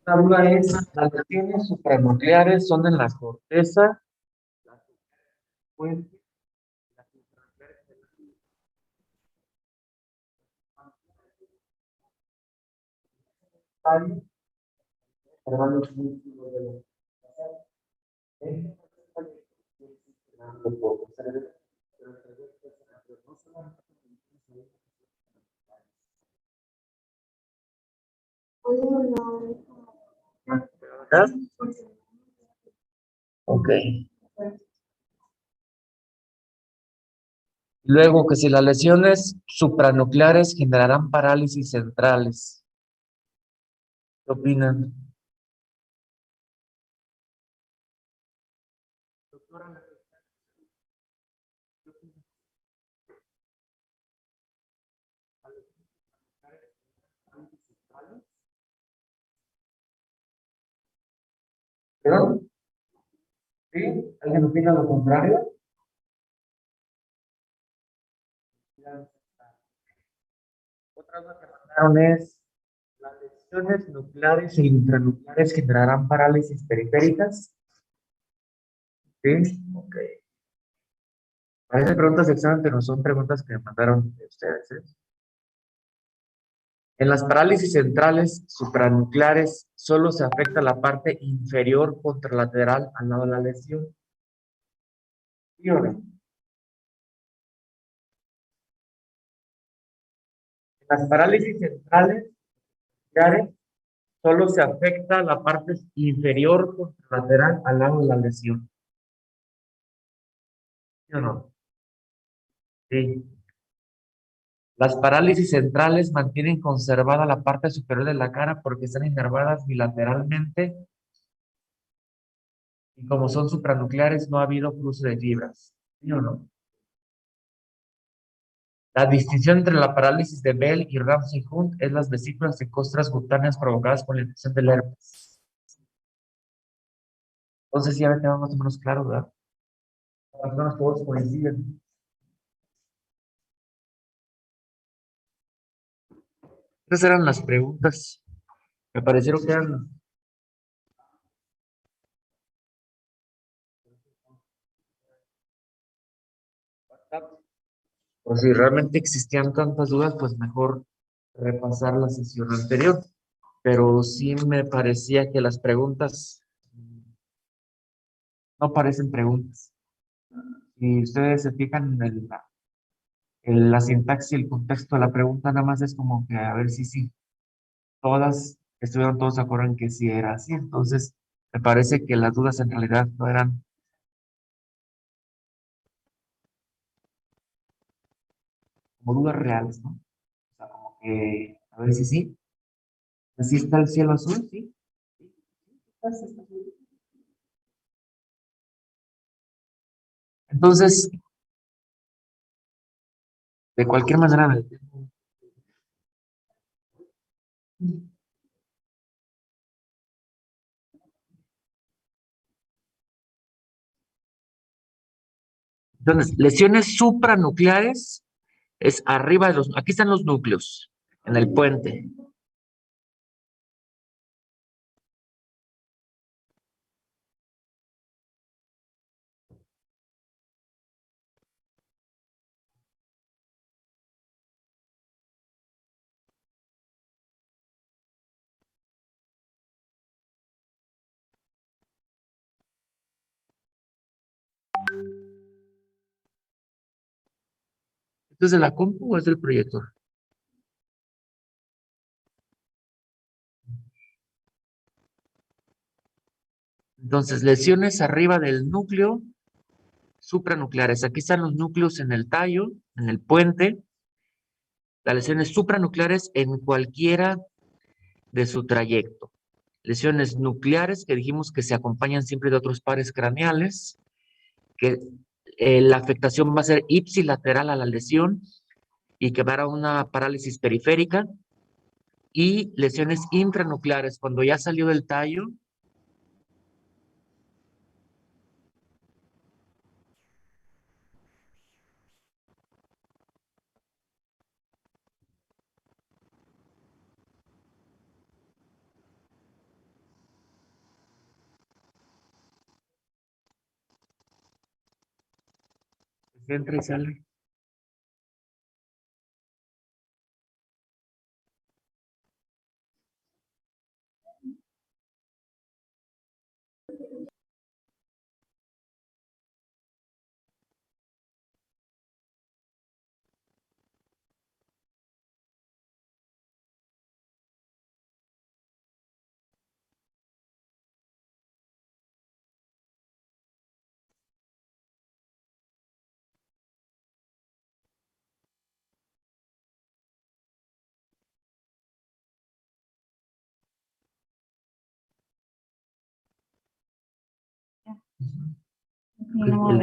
La duda es, las lesiones supranucleares son en la corteza, la puente, la supranucleares en el tallo, los músculos de los ¿verdad? Ok. Luego, que si las lesiones supranucleares generarán parálisis centrales. ¿Qué opinan? ¿Perdón? ¿Sí? ¿Alguien opina lo contrario? Otra cosa que mandaron es, las lesiones nucleares e intranucleares generarán parálisis periféricas. ¿Sí? Ok. Parecen preguntas de examen, pero son preguntas que me mandaron de ustedes, ¿eh? En las parálisis centrales supranucleares solo se afecta la parte inferior contralateral al lado de la lesión. ¿Sí o no? En las parálisis centrales nucleares solo se afecta la parte inferior contralateral al lado de la lesión. ¿Sí o no? Sí. Las parálisis centrales mantienen conservada la parte superior de la cara porque están inervadas bilateralmente y como son supranucleares no ha habido cruce de fibras. ¿Sí o no? La distinción entre la parálisis de Bell y Ramsay-Hunt es las vesículas de costras cutáneas provocadas por la infección del herpes. Entonces ya me queda más o menos claro, ¿verdad? Más o menos todos coinciden. Esas eran las preguntas. Me parecieron que eran, o si realmente existían tantas dudas, pues mejor repasar la sesión anterior. Pero sí me parecía que las preguntas no parecen preguntas. Si ustedes se fijan en la sintaxis y el contexto de la pregunta, nada más es como que a ver si sí, todas estuvieron todos de acuerdo en que sí era así. Entonces, me parece que las dudas en realidad no eran como dudas reales, ¿no? O sea, como que a ver si sí, así está el cielo azul, sí. Sí, sí, está azul. Entonces, de cualquier manera, entonces, lesiones supranucleares es arriba de los, aquí están los núcleos, en el puente. ¿Esto es de la compu o es del proyector? Entonces, lesiones arriba del núcleo supranucleares. Aquí están los núcleos en el tallo, en el puente. Las lesiones supranucleares en cualquiera de su trayecto. Lesiones nucleares que dijimos que se acompañan siempre de otros pares craneales, que la afectación va a ser ipsilateral a la lesión y que va a dar una parálisis periférica. Y lesiones intranucleares, cuando ya salió del tallo, Entra y sale.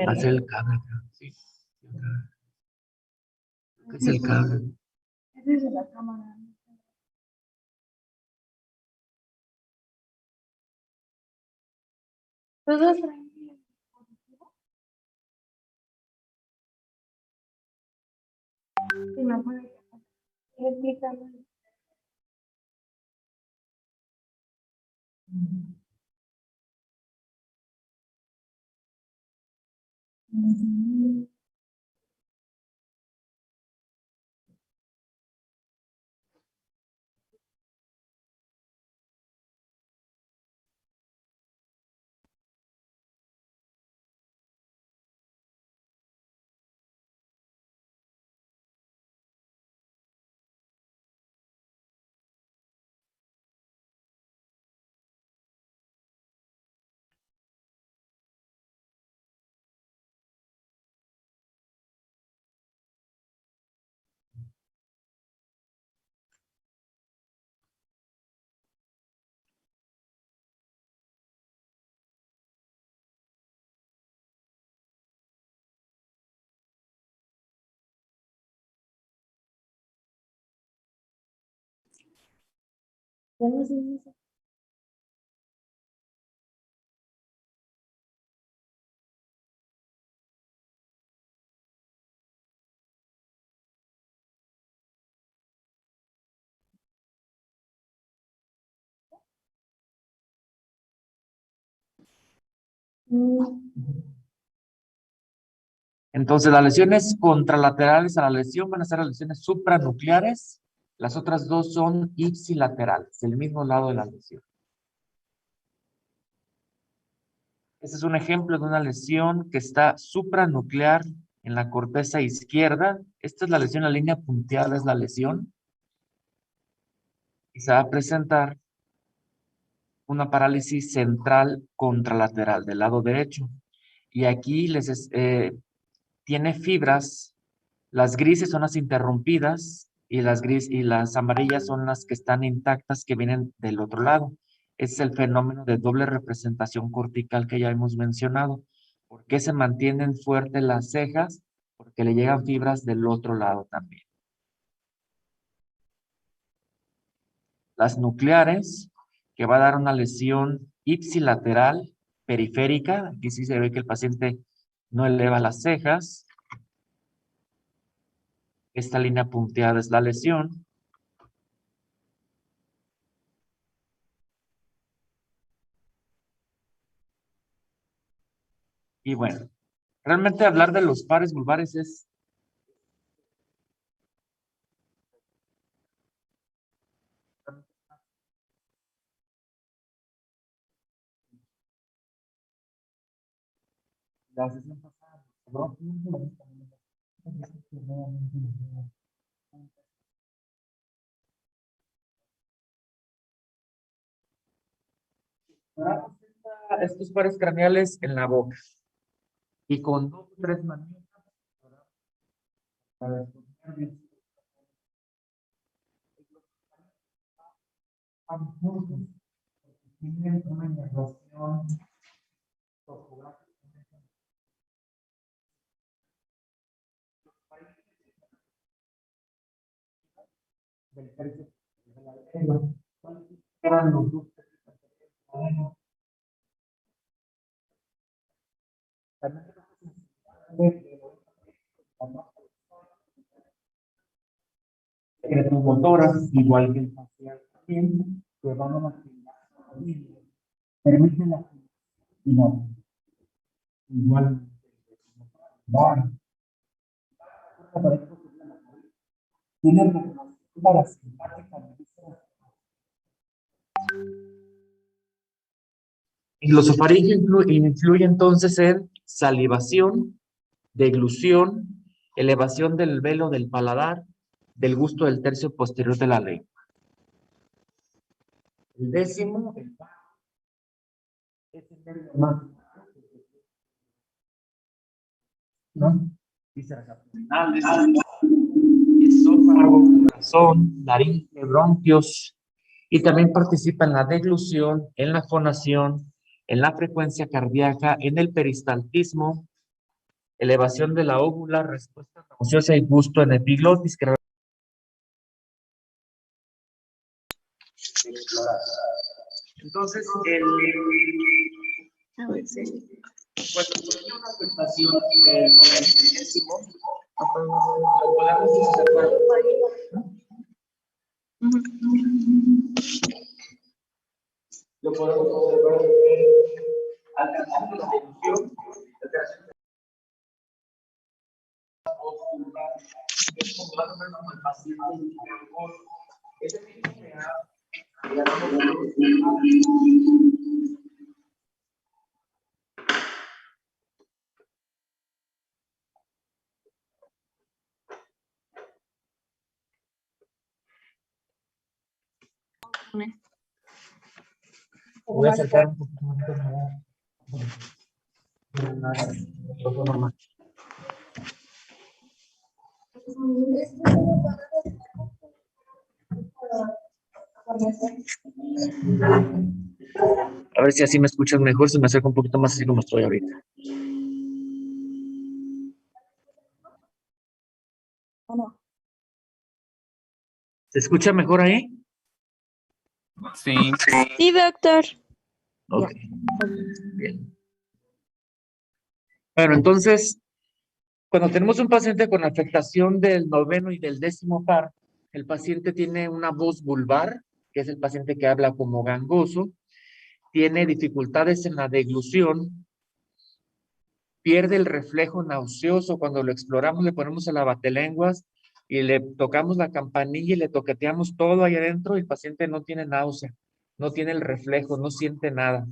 Hace el cable, creo. Sí. Es el cable. Ese es de la cámara. ¿Los dos traen dispositivo? Sí, me acuerdo. Es mi cámara. Ujú. Ya no sé eso. Entonces, las lesiones contralaterales a la lesión van a ser las lesiones supranucleares. Las otras dos son ipsilaterales, del mismo lado de la lesión. Este es un ejemplo de una lesión que está supranuclear en la corteza izquierda. Esta es la lesión, la línea punteada es la lesión. Y se va a presentar una parálisis central contralateral del lado derecho. Y aquí tiene fibras. Las grises son las interrumpidas y las amarillas son las que están intactas que vienen del otro lado. Ese es el fenómeno de doble representación cortical que ya hemos mencionado. ¿Por qué se mantienen fuertes las cejas? Porque le llegan fibras del otro lado también. Las nucleares, que va a dar una lesión ipsilateral periférica. Aquí sí se ve que el paciente no eleva las cejas. Esta línea punteada es la lesión. Y bueno, realmente hablar de los pares vulvares es la sesión pasada, ¿no? Estos pares craneales en la boca y con 2 o 3 manitas para descubrir bien. Tienen una inervación topográfica del tercio de la lengua. ¿Cuáles eran los grupos? Secretomotoras, igual que el facial también, que van a activar, permiten la actividad igual. tiene regulación parasimpática. El glosofaringio influye entonces en salivación, deglución, elevación del velo del paladar, del gusto del tercio posterior de la lengua. El décimo, es el nervio más, ¿no? Vísceras abdominales, esófago, corazón, laringe, bronquios, y también participa en la deglución, en la fonación, en la frecuencia cardíaca, en el peristaltismo, elevación de la óvula, respuesta nauseosa y gusto en epiglotis. Entonces, cuando tiene una afectación del décimo, lo podemos observar. Lo podemos observar alcanzando la deglución, es como más o menos como el paciente ese mismo que ha voy a acercar un poquito más. A ver si así me escuchas mejor, si me acerco un poquito más así como estoy ahorita. ¿Se escucha mejor ahí? Sí. Sí, doctor. Ok. Bien. Bueno, entonces, cuando tenemos un paciente con afectación del noveno y del décimo par, el paciente tiene una voz vulvar, que es el paciente que habla como gangoso, tiene dificultades en la deglución, pierde el reflejo nauseoso. Cuando lo exploramos, le ponemos el abatelenguas y le tocamos la campanilla y le toqueteamos todo ahí adentro y el paciente no tiene náusea, no tiene el reflejo, no siente nada.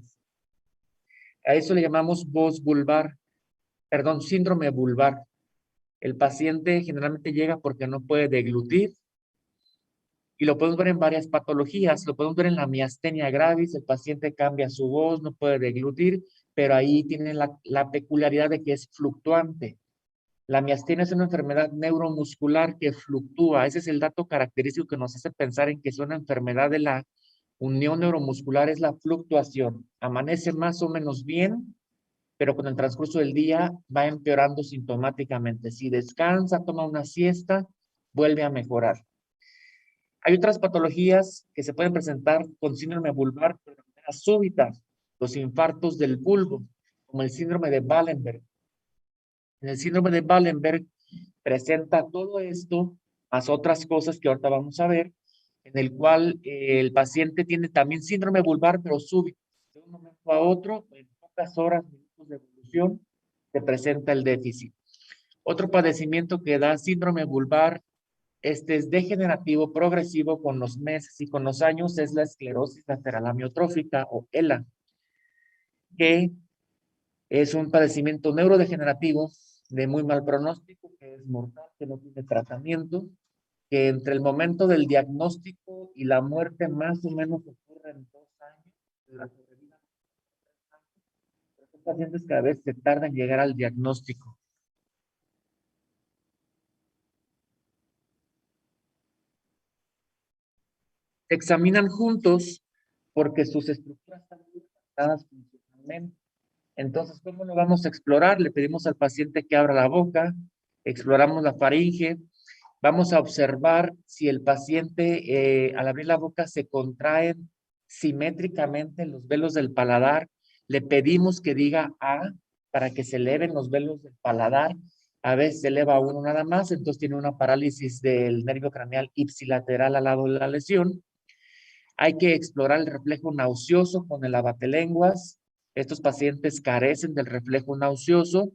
A eso le llamamos voz vulvar, perdón, síndrome vulvar. El paciente generalmente llega porque no puede deglutir y lo podemos ver en varias patologías. Lo podemos ver en la miastenia gravis, el paciente cambia su voz, no puede deglutir, pero ahí tiene la peculiaridad de que es fluctuante. La miastenia es una enfermedad neuromuscular que fluctúa. Ese es el dato característico que nos hace pensar en que es una enfermedad de la unión neuromuscular, es la fluctuación. Amanece más o menos bien, pero con el transcurso del día va empeorando sintomáticamente. Si descansa, toma una siesta, vuelve a mejorar. Hay otras patologías que se pueden presentar con síndrome vulvar de manera súbita, los infartos del bulbo, como el síndrome de Wallenberg. En el síndrome de Wallenberg presenta todo esto, más otras cosas que ahorita vamos a ver, en el cual el paciente tiene también síndrome vulvar, pero súbito. De un momento a otro, en pocas horas, minutos de evolución, se presenta el déficit. Otro padecimiento que da síndrome vulvar, este es degenerativo progresivo con los meses y con los años, es la esclerosis lateral amiotrófica o ELA, que es un padecimiento neurodegenerativo de muy mal pronóstico, que es mortal, que no tiene tratamiento, que entre el momento del diagnóstico y la muerte más o menos ocurre en 2 años. La sobrevida, estos pacientes cada vez se tardan en llegar al diagnóstico. Se examinan juntos porque sus estructuras están muy afectadas funcionalmente. Entonces, ¿cómo lo vamos a explorar? Le pedimos al paciente que abra la boca, exploramos la faringe, vamos a observar si el paciente al abrir la boca se contraen simétricamente los velos del paladar. Le pedimos que diga A para que se eleven los velos del paladar. A veces se eleva uno nada más, entonces tiene una parálisis del nervio craneal ipsilateral al lado de la lesión. Hay que explorar el reflejo nauseoso con el abatelenguas. Estos pacientes carecen del reflejo nauseoso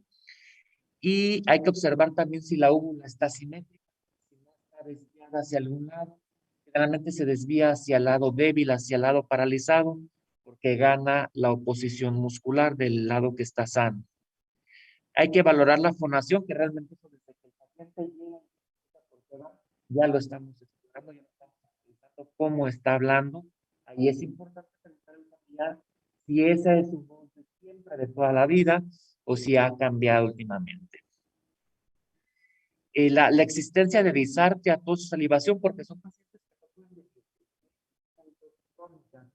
y hay que observar también si la úvula está simétrica, si no está desviada. hacia algún lado. Generalmente se desvía hacia el lado débil, hacia el lado paralizado, porque gana la oposición muscular del lado que está sano. Hay que valorar la fonación, que realmente eso desde que el paciente llega ya lo estamos explorando, ya lo estamos analizando cómo está hablando. Ahí es importante preguntar si esa es su voz de siempre, de toda la vida, o si ha cambiado últimamente. La existencia de disartria, tos, salivación, porque son pacientes que no pueden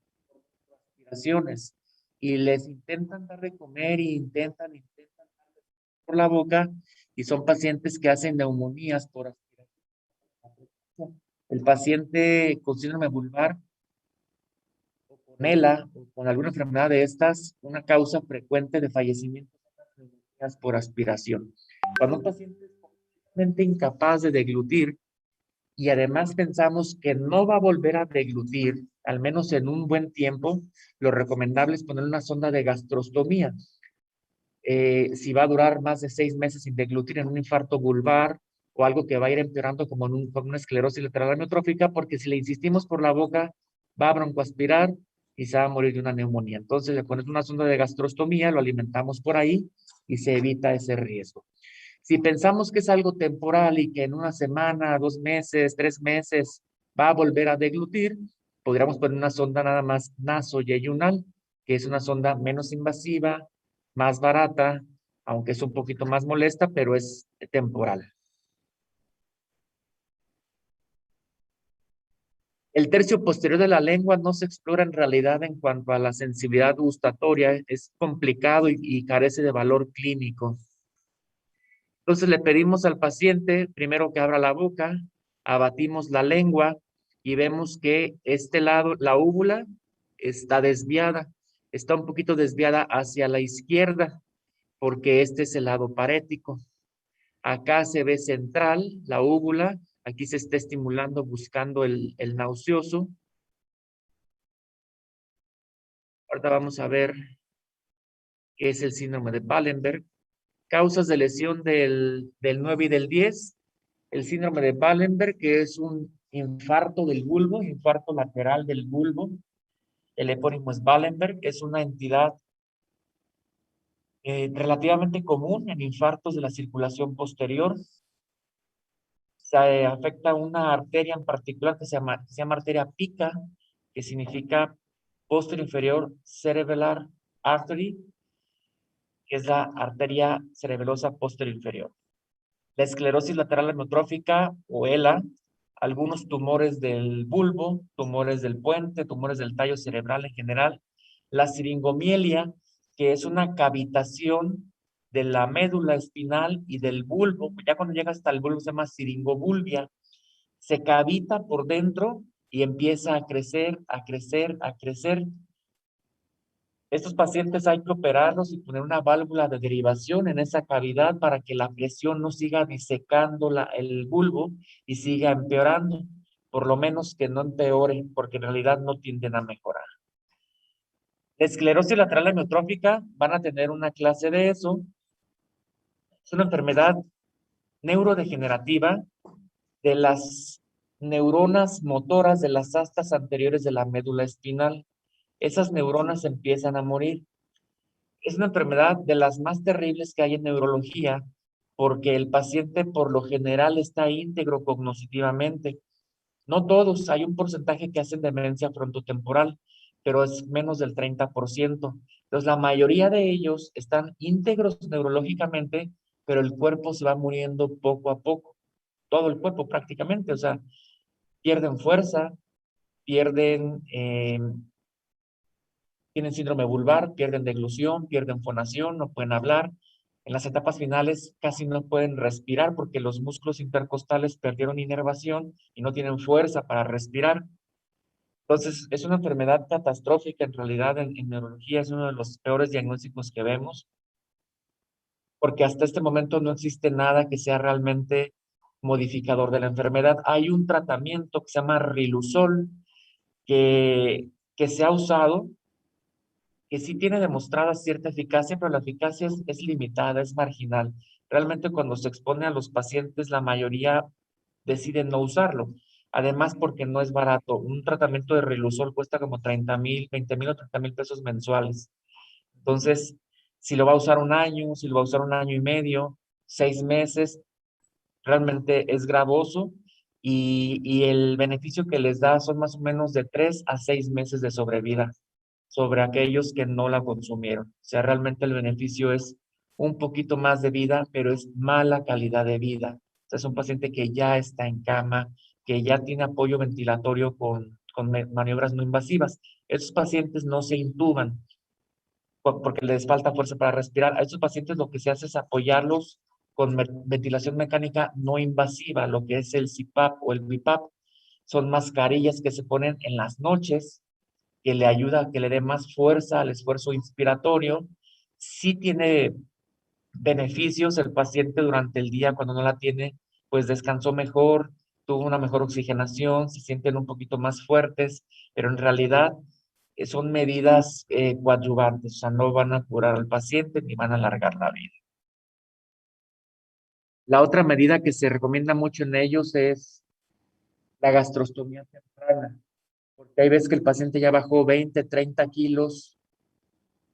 aspiraciones y les intentan dar de comer y intentan darle por la boca, y son pacientes que hacen neumonías por aspiración. El paciente con síndrome vulvar o con ELA o con alguna enfermedad de estas, una causa frecuente de fallecimiento son las neumonías por aspiración. Cuando un paciente es completamente incapaz de deglutir y además pensamos que no va a volver a deglutir, al menos en un buen tiempo, lo recomendable es poner una sonda de gastrostomía. Si va a durar más de 6 meses sin deglutir en un infarto vulvar o algo que va a ir empeorando como con una esclerosis lateral amiotrófica, porque si le insistimos por la boca, va a broncoaspirar y se va a morir de una neumonía. Entonces le pones una sonda de gastrostomía, lo alimentamos por ahí y se evita ese riesgo. Si pensamos que es algo temporal y que en una semana, 2 meses, 3 meses va a volver a deglutir, podríamos poner una sonda nada más nasoyeyunal, que es una sonda menos invasiva, más barata, aunque es un poquito más molesta, pero es temporal. El tercio posterior de la lengua no se explora en realidad en cuanto a la sensibilidad gustatoria, es complicado y carece de valor clínico. Entonces le pedimos al paciente primero que abra la boca, abatimos la lengua y vemos que este lado, la úvula, está desviada, está un poquito desviada hacia la izquierda, porque este es el lado parético. Acá se ve central, la úvula, aquí se está estimulando buscando el nauseoso. Ahorita vamos a ver qué es el síndrome de Wallenberg. Causas de lesión del 9 y del 10. El síndrome de Wallenberg, que es un infarto del bulbo, infarto lateral del bulbo. El epónimo es Wallenberg, es una entidad relativamente común en infartos de la circulación posterior. Se afecta una arteria en particular que se llama arteria pica, que significa posterior inferior cerebellar artery, que es la arteria cerebelosa posterior inferior. La esclerosis lateral amiotrófica o ELA, algunos tumores del bulbo, tumores del puente, tumores del tallo cerebral en general, la siringomielia, que es una cavitación de la médula espinal y del bulbo, ya cuando llega hasta el bulbo se llama siringobulbia, se cavita por dentro y empieza a crecer, a crecer, a crecer. Estos pacientes hay que operarlos y poner una válvula de derivación en esa cavidad para que la presión no siga disecando el bulbo y siga empeorando, por lo menos que no empeore, porque en realidad no tienden a mejorar. La esclerosis lateral amiotrófica van a tener una clase de eso. Es una enfermedad neurodegenerativa de las neuronas motoras de las astas anteriores de la médula espinal. Esas neuronas empiezan a morir. Es una enfermedad de las más terribles que hay en neurología, porque el paciente por lo general está íntegro cognitivamente. No todos, hay un porcentaje que hacen demencia frontotemporal, pero es menos del 30%. Entonces, la mayoría de ellos están íntegros neurológicamente, pero el cuerpo se va muriendo poco a poco. Todo el cuerpo prácticamente, o sea, pierden fuerza, pierden tienen síndrome vulvar, pierden deglución, pierden fonación, no pueden hablar. En las etapas finales casi no pueden respirar porque los músculos intercostales perdieron inervación y no tienen fuerza para respirar. Entonces, es una enfermedad catastrófica en realidad en neurología, es uno de los peores diagnósticos que vemos, porque hasta este momento no existe nada que sea realmente modificador de la enfermedad. Hay un tratamiento que se llama Riluzol que se ha usado, que sí tiene demostrada cierta eficacia, pero la eficacia es limitada, es marginal. Realmente cuando se expone a los pacientes, la mayoría deciden no usarlo. Además, porque no es barato. Un tratamiento de Riluzol cuesta como 30,000, 20,000 o 30,000 pesos mensuales. Entonces, si lo va a usar un año, si lo va a usar un año y medio, 6 meses, realmente es gravoso y el beneficio que les da son más o menos de 3 a 6 meses de sobrevida sobre aquellos que no la consumieron. O sea, realmente el beneficio es un poquito más de vida, pero es mala calidad de vida. O sea, es un paciente que ya está en cama, que ya tiene apoyo ventilatorio con maniobras no invasivas. Esos pacientes no se intuban porque les falta fuerza para respirar. A estos pacientes lo que se hace es apoyarlos con ventilación mecánica no invasiva, lo que es el CPAP o el BiPAP. Son mascarillas que se ponen en las noches, que le ayuda a que le dé más fuerza al esfuerzo inspiratorio. Sí tiene beneficios el paciente durante el día, cuando no la tiene, pues descansó mejor, tuvo una mejor oxigenación, se sienten un poquito más fuertes, pero en realidad son medidas coadyuvantes, o sea, no van a curar al paciente ni van a alargar la vida. La otra medida que se recomienda mucho en ellos es la gastrostomía temprana, porque hay veces que el paciente ya bajó 20, 30 kilos,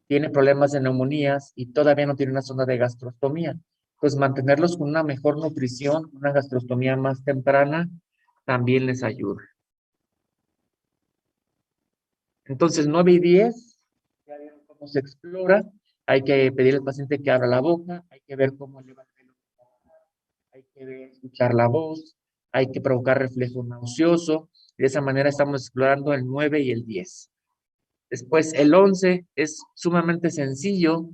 tiene problemas de neumonías y todavía no tiene una zona de gastrostomía. Pues mantenerlos con una mejor nutrición, una gastrostomía más temprana, también les ayuda. Entonces, 9 y 10, ya vieron cómo se explora. Hay que pedir al paciente que abra la boca, hay que ver cómo eleva el pelo, hay que escuchar la voz, hay que provocar reflejo nauseoso. De esa manera estamos explorando el 9 y el 10. Después, el 11 es sumamente sencillo.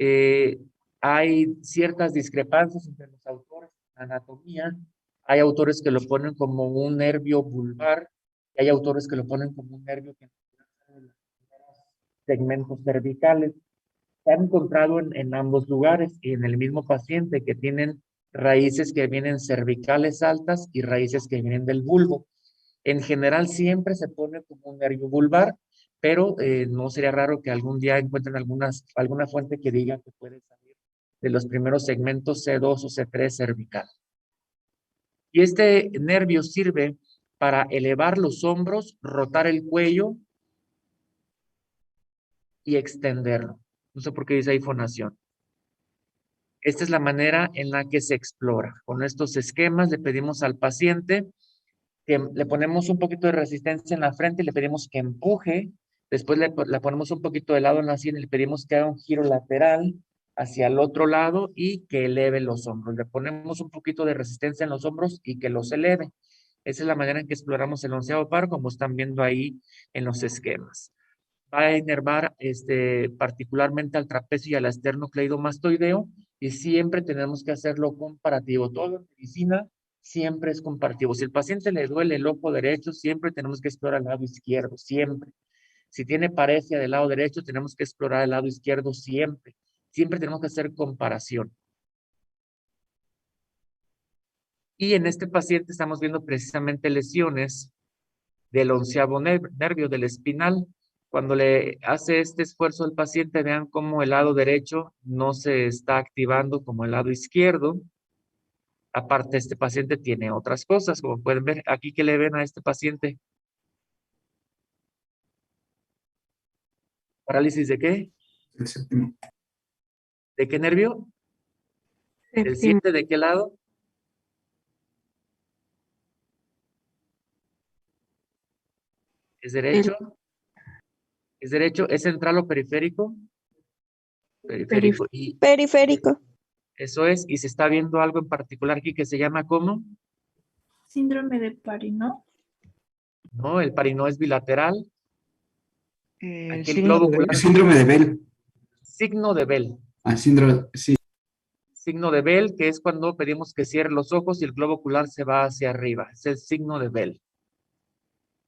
Eh, Hay ciertas discrepancias entre los autores en anatomía. Hay autores que lo ponen como un nervio vulvar y hay autores que lo ponen como un nervio que segmentos cervicales. Se han encontrado en ambos lugares y en el mismo paciente que tienen raíces que vienen cervicales altas y raíces que vienen del bulbo. En general siempre se pone como un nervio vulvar, pero no sería raro que algún día encuentren alguna fuente que diga que puede salir de los primeros segmentos C2 o C3 cervical. Y este nervio sirve para elevar los hombros, rotar el cuello y extenderlo. No sé por qué dice ahí fonación. Esta es la manera en la que se explora. Con estos esquemas le pedimos al paciente que le ponemos un poquito de resistencia en la frente y le pedimos que empuje. Después le ponemos un poquito de lado en la sien y le pedimos que haga un giro lateral hacia el otro lado y que eleve los hombros. Le ponemos un poquito de resistencia en los hombros y que los eleve. Esa es la manera en que exploramos el 11º par, como están viendo ahí en los esquemas. Va a inervar particularmente al trapecio y al esternocleidomastoideo y siempre tenemos que hacerlo comparativo. Todo en medicina siempre es comparativo. Si el paciente le duele el ojo derecho, siempre tenemos que explorar el lado izquierdo, siempre. Si tiene paresia del lado derecho, tenemos que explorar el lado izquierdo siempre. Siempre tenemos que hacer comparación. Y en este paciente estamos viendo precisamente lesiones del 11º nervio, del espinal. Cuando le hace este esfuerzo al paciente, vean cómo el lado derecho no se está activando como el lado izquierdo. Aparte, este paciente tiene otras cosas, como pueden ver aquí que le ven a este paciente. ¿Parálisis de qué? El séptimo. ¿De qué nervio? ¿El Séptimo. 7 de qué lado? ¿Es derecho? ¿Es derecho? ¿Es central o periférico? Periférico. Y Periférico. eso es, y se está viendo algo en particular aquí que se llama ¿cómo? Síndrome de Parinó. No, el parino es bilateral. Aquí el globo ocular. Síndrome de Bell. Signo de Bell. Síndrome, sí. Signo de Bell, que es cuando pedimos que cierre los ojos y el globo ocular se va hacia arriba. Es el signo de Bell.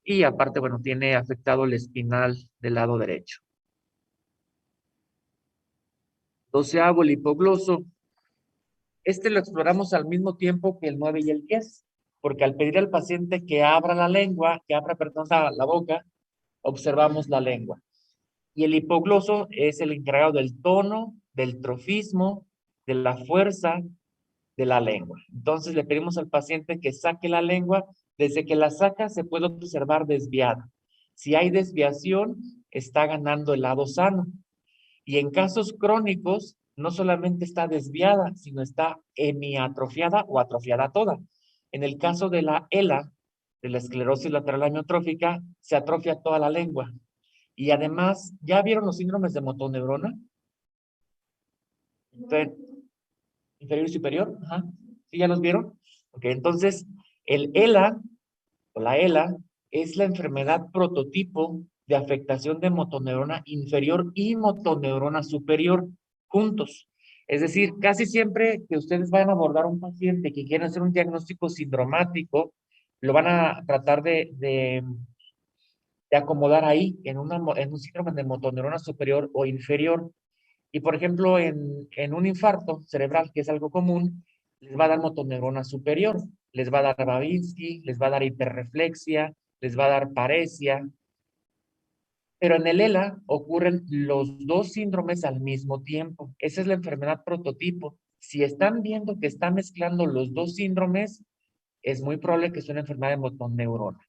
Y aparte, bueno, tiene afectado el espinal del lado derecho. 12º, el hipogloso. Este lo exploramos al mismo tiempo que el 9 y el 10, porque al pedir al paciente que abra la lengua, perdón, la boca, observamos la lengua. Y el hipogloso es el encargado del tono, del trofismo, de la fuerza de la lengua. Entonces le pedimos al paciente que saque la lengua Desde que la saca se puede observar desviada. Si hay desviación, está ganando el lado sano. Y en casos crónicos, no solamente está desviada, sino está hemiatrofiada o atrofiada toda. En el caso de la ELA, de la esclerosis lateral amiotrófica, se atrofia toda la lengua. Y además, ¿ya vieron los síndromes de motoneurona? Inferior y superior. Ajá. ¿Sí ya los vieron? Ok, entonces, el ELA o la ELA es la enfermedad prototipo de afectación de motoneurona inferior y motoneurona superior juntos. Es decir, casi siempre que ustedes vayan a abordar a un paciente que quiera hacer un diagnóstico sindromático, lo van a tratar de acomodar ahí en un síndrome de motoneurona superior o inferior. Y por ejemplo, en un infarto cerebral, que es algo común, les va a dar motoneurona superior, les va a dar Babinski, les va a dar hiperreflexia, les va a dar paresia. Pero en el ELA ocurren los dos síndromes al mismo tiempo. Esa es la enfermedad prototipo. Si están viendo que están mezclando los dos síndromes, es muy probable que sea una enfermedad de motoneurona.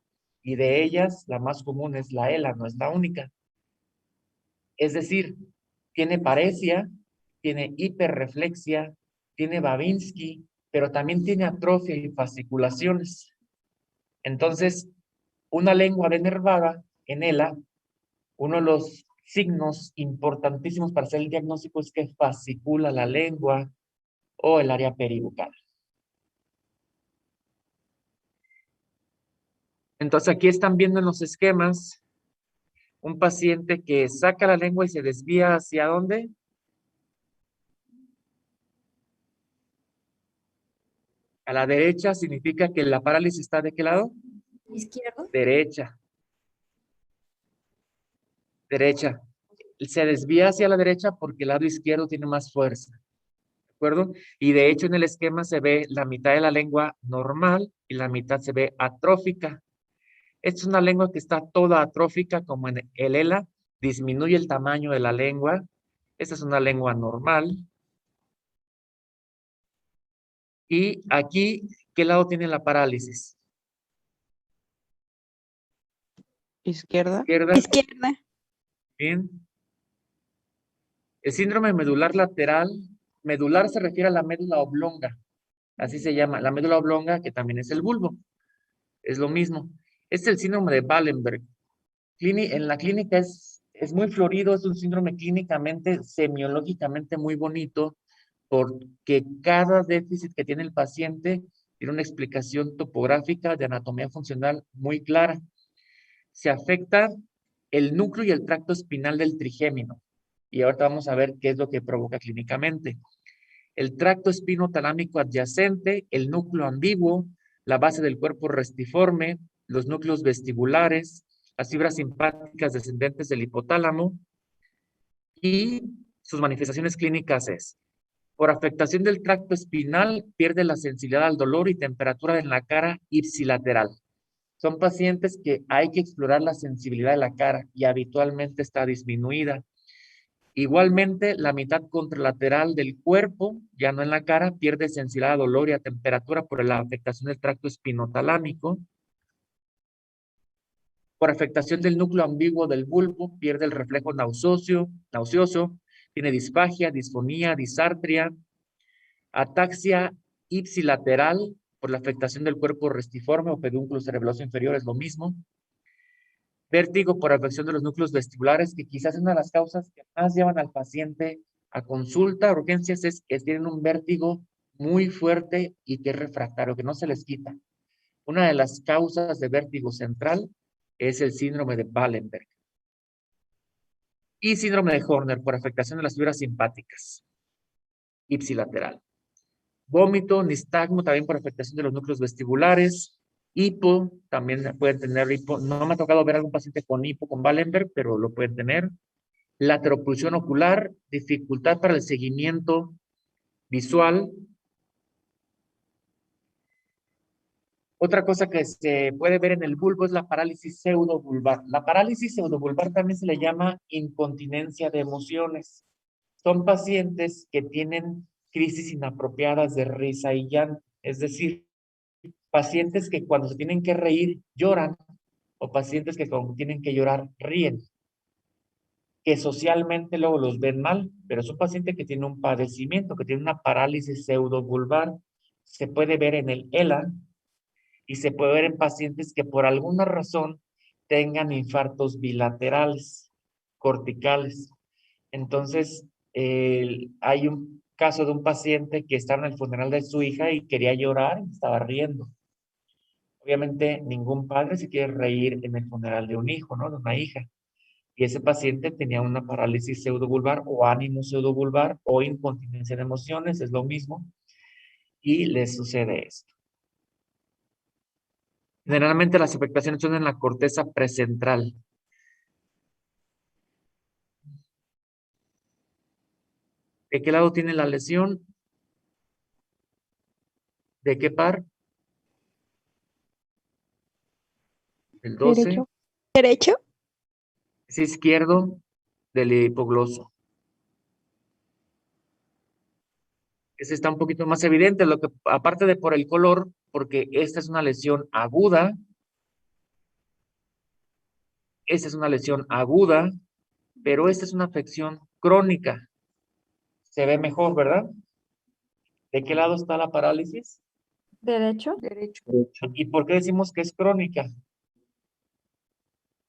Y de ellas, la más común es la ELA, no es la única. Es decir, tiene paresia, tiene hiperreflexia, tiene Babinski, pero también tiene atrofia y fasciculaciones. Entonces, una lengua denervada en ELA, uno de los signos importantísimos para hacer el diagnóstico es que fascicula la lengua o el área peribucal. Entonces, aquí están viendo en los esquemas un paciente que saca la lengua y se desvía ¿hacia dónde? A la derecha significa que la parálisis está ¿de qué lado? Izquierdo. Derecha. Derecha. Se desvía hacia la derecha porque el lado izquierdo tiene más fuerza. ¿De acuerdo? Y de hecho en el esquema se ve la mitad de la lengua normal y la mitad se ve atrófica. Esta es una lengua que está toda atrófica como en el ELA. Disminuye el tamaño de la lengua. Esta es una lengua normal. Y aquí, ¿qué lado tiene la parálisis? Izquierda. Izquierda. Izquierda. Bien. El síndrome medular lateral, medular se refiere a la médula oblonga. Así se llama, la médula oblonga, que también es el bulbo. Es lo mismo. Este es el síndrome de Wallenberg. En la clínica es muy florido, es un síndrome clínicamente, semiológicamente muy bonito, porque cada déficit que tiene el paciente tiene una explicación topográfica de anatomía funcional muy clara. Se afecta el núcleo y el tracto espinal del trigémino. Y ahorita vamos a ver qué es lo que provoca clínicamente. El tracto espinotalámico adyacente, el núcleo ambiguo, la base del cuerpo restiforme, los núcleos vestibulares, las fibras simpáticas descendentes del hipotálamo y sus manifestaciones clínicas es: por afectación del tracto espinal, pierde la sensibilidad al dolor y temperatura en la cara ipsilateral. Son pacientes que hay que explorar la sensibilidad de la cara y habitualmente está disminuida. Igualmente, la mitad contralateral del cuerpo, ya no en la cara, pierde sensibilidad a dolor y a temperatura por la afectación del tracto espinotalámico. Por afectación del núcleo ambiguo del bulbo, pierde el reflejo nauseoso, tiene disfagia, disfonía, disartria, ataxia ipsilateral por la afectación del cuerpo restiforme o pedúnculo cerebeloso inferior, es lo mismo. Vértigo por afección de los núcleos vestibulares, que quizás es una de las causas que más llevan al paciente a consulta, a urgencias, es que tienen un vértigo muy fuerte y que es refractario, que no se les quita. Una de las causas de vértigo central es el síndrome de Wallenberg. Y síndrome de Horner por afectación de las fibras simpáticas, ipsilateral. Vómito, nistagmo, también por afectación de los núcleos vestibulares. Hipo, también pueden tener hipo. No me ha tocado ver a algún paciente con hipo, con Wallenberg, pero lo pueden tener. Lateropulsión ocular, dificultad para el seguimiento visual. Otra cosa que se puede ver en el bulbo es la parálisis pseudobulbar. La parálisis pseudobulbar también se le llama incontinencia de emociones. Son pacientes que tienen crisis inapropiadas de risa y llanto. Es decir, pacientes que cuando se tienen que reír lloran, o pacientes que cuando tienen que llorar ríen, que socialmente luego los ven mal, pero es un paciente que tiene un padecimiento, que tiene una parálisis pseudovulvar, se puede ver en el ELA y se puede ver en pacientes que por alguna razón tengan infartos bilaterales, corticales. Entonces, hay un caso de un paciente que estaba en el funeral de su hija y quería llorar y estaba riendo. Obviamente, ningún padre se quiere reír en el funeral de un hijo, ¿no? De una hija. Y ese paciente tenía una parálisis pseudovulvar o ánimo pseudovulvar o incontinencia de emociones, es lo mismo, y le sucede esto. Generalmente las afectaciones son en la corteza precentral. ¿De qué lado tiene la lesión? ¿De qué par? El 12. Derecho. Derecho. Es izquierdo del hipogloso. Ese está un poquito más evidente, lo que aparte de por el color, porque esta es una lesión aguda. Esta es una lesión aguda, pero esta es una afección crónica. Se ve mejor, ¿verdad? ¿De qué lado está la parálisis? Derecho. Derecho. ¿Y por qué decimos que es crónica?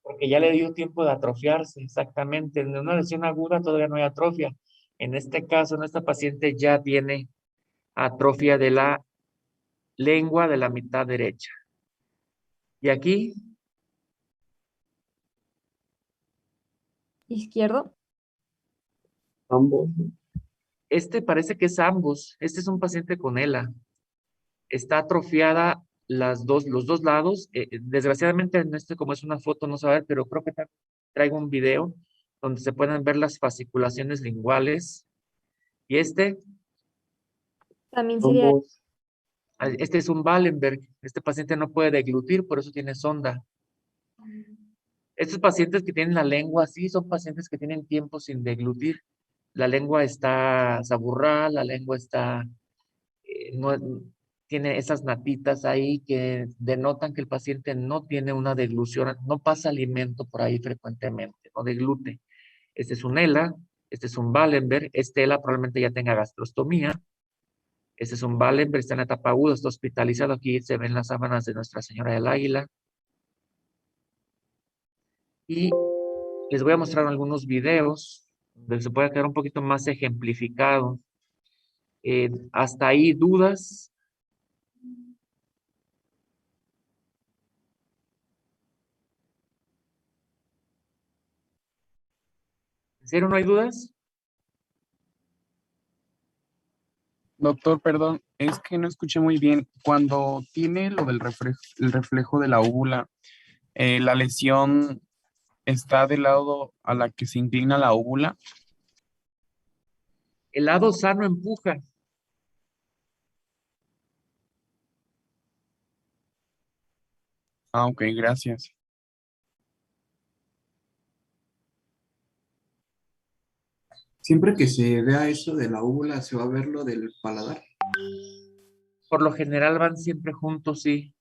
Porque ya le dio tiempo de atrofiarse, exactamente. En una lesión aguda todavía no hay atrofia. En este caso, en esta paciente ya tiene atrofia de la lengua de la mitad derecha. Y aquí, Izquierdo. Ambos. este parece que es ambos. Este es un paciente con ELA. Está atrofiada los dos lados. Desgraciadamente, en este, como es una foto, no se va a ver, pero creo que traigo un video donde se pueden ver las fasciculaciones linguales. Y También sería este es un Wallenberg. Este paciente no puede deglutir, por eso tiene sonda. Estos pacientes que tienen la lengua así son pacientes que tienen tiempo sin deglutir. La lengua está saburrada, la lengua está, no, tiene esas natitas ahí que denotan que el paciente no tiene una deglución, no pasa alimento por ahí frecuentemente, no deglute. Este es un ELA, este es un Wallenberg, este ELA probablemente ya tenga gastrostomía. Este es un Wallenberg, está en la etapa aguda, está hospitalizado. Aquí se ven las sábanas de Nuestra Señora del Águila. Y les voy a mostrar algunos videos donde se puede quedar un poquito más ejemplificado. Hasta ahí, ¿dudas? ¿En serio no hay dudas? Doctor, perdón, es que no escuché muy bien. Cuando tiene lo del el reflejo de la úvula, la lesión está del lado a la que se inclina la úvula. El lado sano empuja. Ah, ok, gracias. Siempre que se vea eso de la úvula, se va a ver lo del paladar. Por lo general van siempre juntos, sí.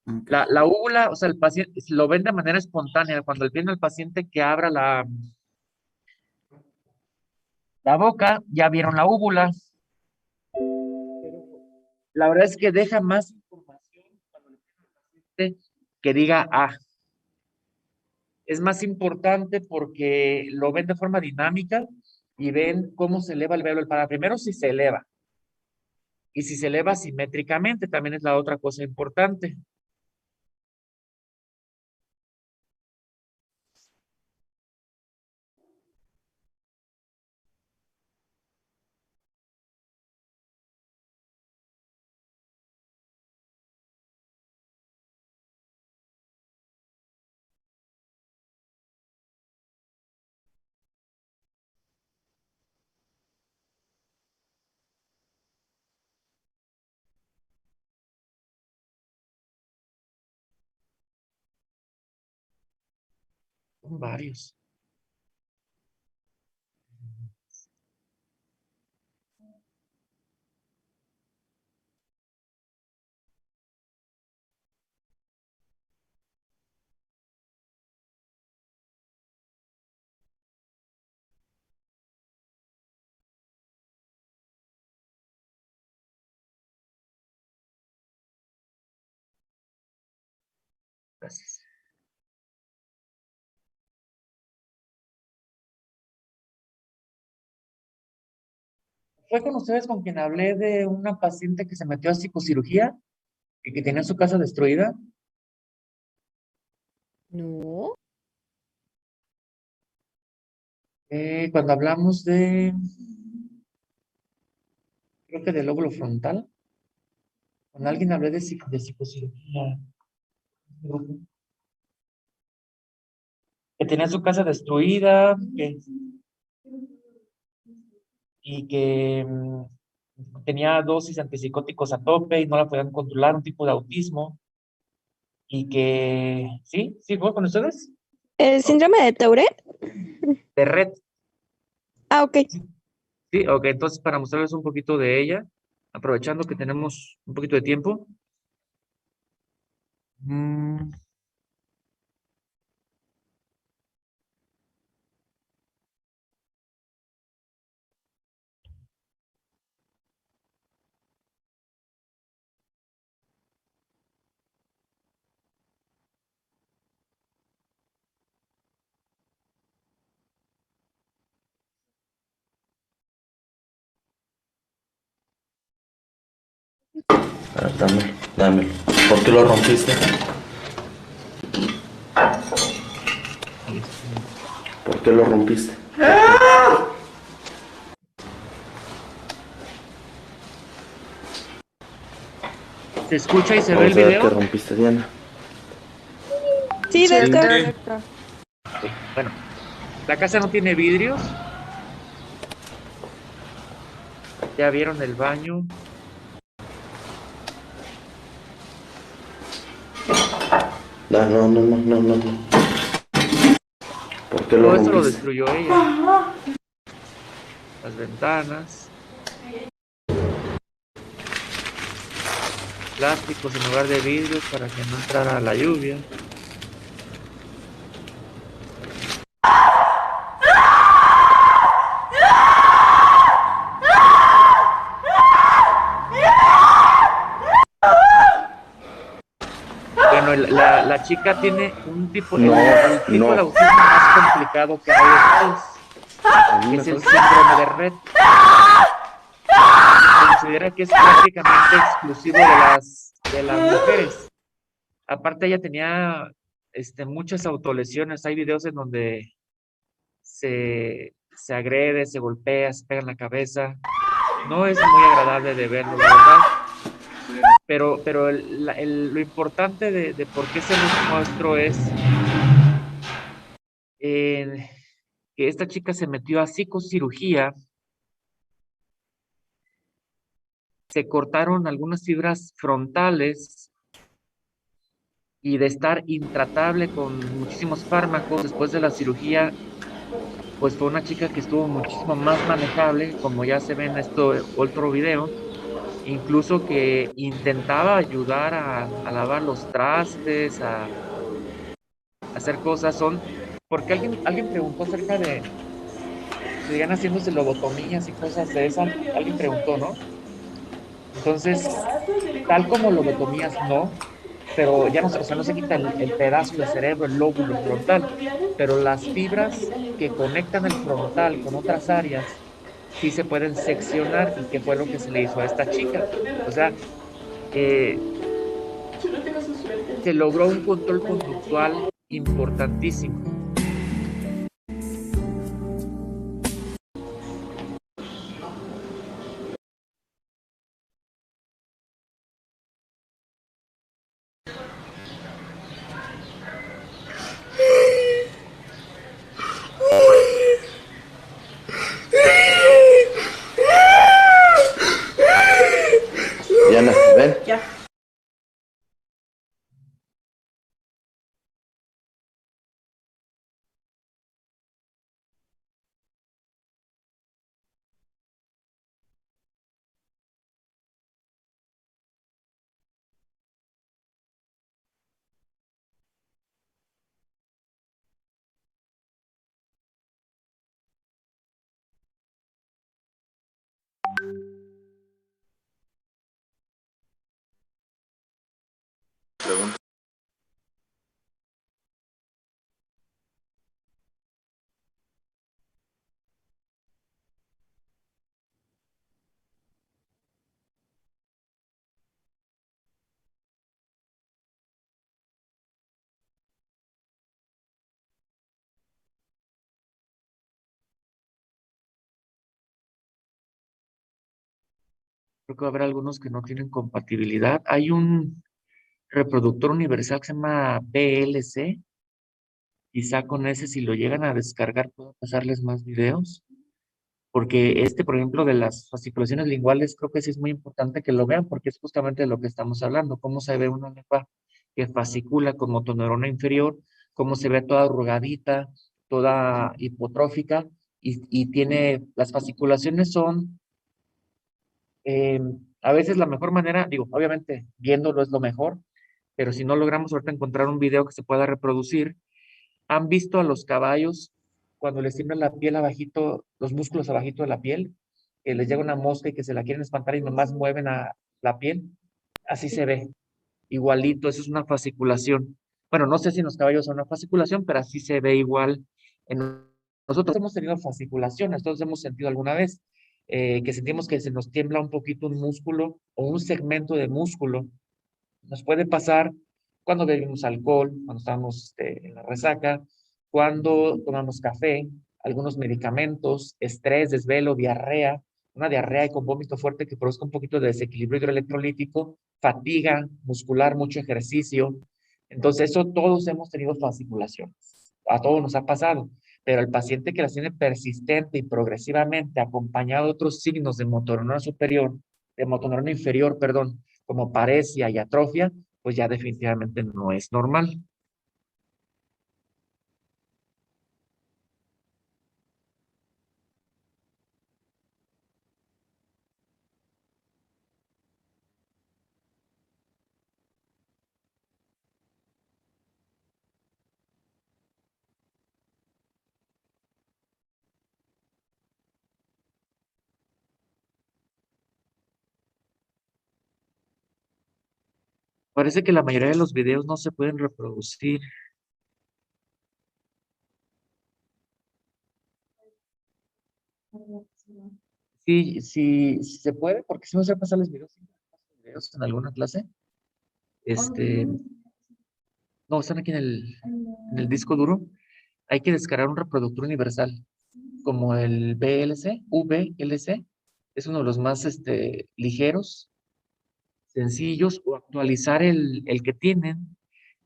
Ok. La úvula, o sea, el paciente lo ven de manera espontánea. Cuando le piden al paciente que abra la boca, ya vieron la úvula. La verdad es que deja más información cuando le piden al paciente que diga ah. Es más importante porque lo ven de forma dinámica y ven cómo se eleva el velo del para. Primero, si se eleva. Y si se eleva simétricamente, también es la otra cosa importante. Son varios. Gracias. ¿Fue con ustedes con quien hablé de una paciente que se metió a psicocirugía y que tenía su casa destruida? No. Cuando hablamos de, creo que del lóbulo frontal, con alguien hablé de, de psicocirugía, que tenía su casa destruida, y que tenía dosis antipsicóticos a tope y no la podían controlar, un tipo de autismo, y que, ¿sí fue con ustedes? ¿El síndrome de Tourette? De red, Ah, ok. sí, ok, entonces para mostrarles un poquito de ella, aprovechando que tenemos un poquito de tiempo. Mm, Dámelo. ¿Por qué lo rompiste? ¿Por qué lo rompiste? ¿Se escucha y se ve el Vamos a ver qué video? rompiste, Diana. Sí, doctor. Bueno, la casa no tiene vidrios. Ya vieron el baño. No. ¿Por qué lo Todo eso lo rompiste? destruyó ella. Las ventanas. Plásticos en lugar de vidrios para que no entrara la lluvia. Bueno, la chica tiene un tipo, el tipo de autismo más complicado que hay es el síndrome de Rett. Se considera que es prácticamente exclusivo de las mujeres. Aparte ella tenía muchas autolesiones. Hay videos en donde se agrede, se golpea, se pega en la cabeza. No es muy agradable de verlo, la verdad. Pero lo importante de por qué se los muestro es que esta chica se metió a psicocirugía, se cortaron algunas fibras frontales y de estar intratable con muchísimos fármacos después de la cirugía, pues fue una chica que estuvo muchísimo más manejable, como ya se ve en este otro video, incluso que intentaba ayudar a lavar los trastes, a hacer cosas, porque alguien preguntó acerca de si siguen haciéndose lobotomías y cosas de esas, alguien preguntó, ¿no? Entonces, tal como lobotomías no, pero ya no, o sea, no se quita el pedazo del cerebro, el lóbulo frontal, pero las fibras que conectan el frontal con otras áreas sí se pueden seccionar y qué fue lo que se le hizo a esta chica. O sea, eh, se logró un control conductual importantísimo. Diana, ven. Creo que va a haber algunos que no tienen compatibilidad. Hay un reproductor universal que se llama PLC. Quizá con ese, si lo llegan a descargar, puedo pasarles más videos. Porque por ejemplo, de las fasciculaciones linguales, creo que sí es muy importante que lo vean, porque es justamente de lo que estamos hablando, cómo se ve una lengua que fascicula con motoneurona inferior, cómo se ve toda arrugadita, toda hipotrófica, y tiene, las fasciculaciones son, eh, a veces la mejor manera, digo, obviamente viéndolo es lo mejor, pero si no logramos ahorita encontrar un video que se pueda reproducir, ¿han visto a los caballos cuando les tiembla la piel abajito, los músculos abajito de la piel, que les llega una mosca y que se la quieren espantar y nomás mueven a la piel? Así se ve, igualito, eso es una fasciculación. Bueno, no sé si en los caballos es una fasciculación, pero así se ve igual. En, nosotros hemos tenido fasciculaciones, todos hemos sentido alguna vez que sentimos que se nos tiembla un poquito un músculo o un segmento de músculo. Nos puede pasar cuando bebimos alcohol, cuando estamos en la resaca, cuando tomamos café, algunos medicamentos, estrés, desvelo, diarrea, una diarrea y con vómito fuerte que produzca un poquito de desequilibrio hidroelectrolítico, fatiga muscular, mucho ejercicio. Entonces, eso todos hemos tenido fasciculaciones. A todos nos ha pasado. Pero el paciente que las tiene persistente y progresivamente, acompañado de otros signos de motoneurona superior, de motoneurona inferior, perdón, como paresia y atrofia, pues ya definitivamente no es normal. Parece que la mayoría de los videos no se pueden reproducir. Sí, sí, sí se puede, porque si no se pasar los videos en alguna clase. No, están aquí en el disco duro. Hay que descargar un reproductor universal, como el VLC. Es uno de los más ligeros, sencillos, o actualizar el que tienen.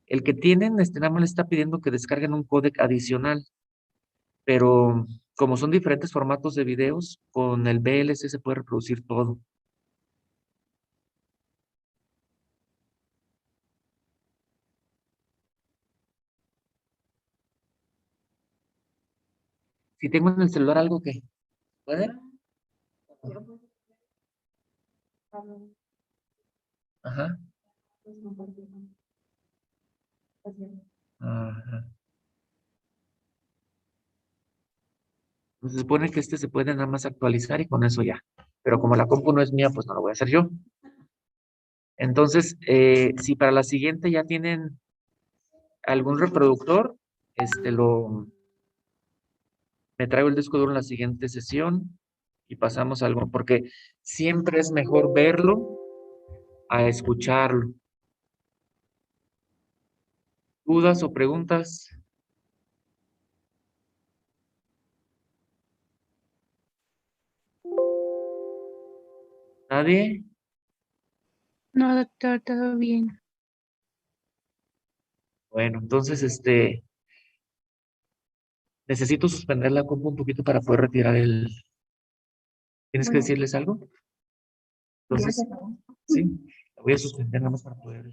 El que tienen, nada más le está pidiendo que descarguen un códec adicional, pero como son diferentes formatos de videos, con el VLC se puede reproducir todo. Si tengo en el celular algo que puede. Ajá. Ajá. Pues se supone que se puede nada más actualizar y con eso ya. Pero como la compu no es mía, pues no lo voy a hacer yo. Entonces, si para la siguiente ya tienen algún reproductor, me traigo el disco duro en la siguiente sesión y pasamos algo, porque siempre es mejor verlo a escucharlo. ¿Dudas o preguntas? ¿Nadie? No, doctor, todo bien. Bueno, entonces, necesito suspender la compu un poquito para poder retirar el... ¿Tienes que decirles algo? Entonces, sí, la voy a suspender nada más para poder...